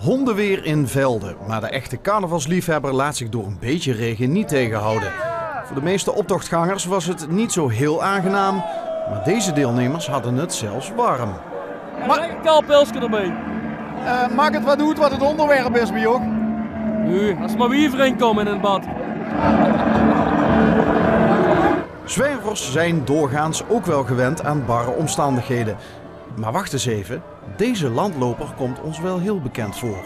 Hondenweer in Velde, maar de echte carnavalsliefhebber laat zich door een beetje regen niet tegenhouden. Voor de meeste optochtgangers was het niet zo heel aangenaam, maar deze deelnemers hadden het zelfs warm. Mag ik een koud pilsje erbij? Maak het wat doet wat het onderwerp is, joh. Nee, als maar wie erin komen in het bad. Zwervers zijn doorgaans ook wel gewend aan barre omstandigheden. Maar wacht eens even, deze landloper komt ons wel heel bekend voor.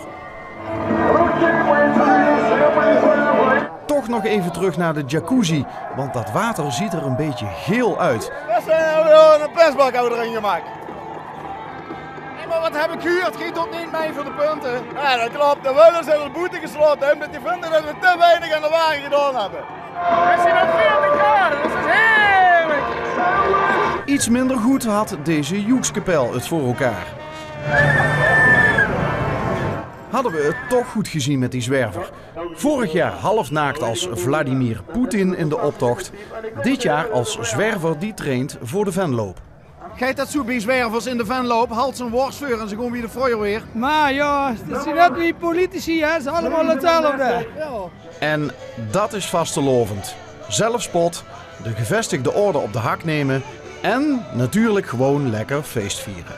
Toch nog even terug naar de jacuzzi, want dat water ziet er een beetje geel uit. Dat is een persbak erin gemaakt. Nee, maar wat heb ik gehuurd? Geen tot niet mee voor de punten. Ja, dat klopt. De Wuilers hebben de boete gesloten, hè, met die vinden dat we te weinig aan de wagen gedaan hebben. Het is hier 40 graden, dus dat is heerlijk. Iets minder goed had deze Joekskapel het voor elkaar. Hadden we het toch goed gezien met die zwerver. Vorig jaar half naakt als Vladimir Poetin in de optocht. Dit jaar als zwerver die traint voor de Venloop. Geit dat zo bij zwervers in de Venloop, haalt zijn worstvuur en ze gewoon weer de feuerweer. Maar ja, dat zijn net niet politici, hè? Het is allemaal hetzelfde. En dat is vastelovend. Zelfspot, de gevestigde orde op de hak nemen en natuurlijk gewoon lekker feestvieren.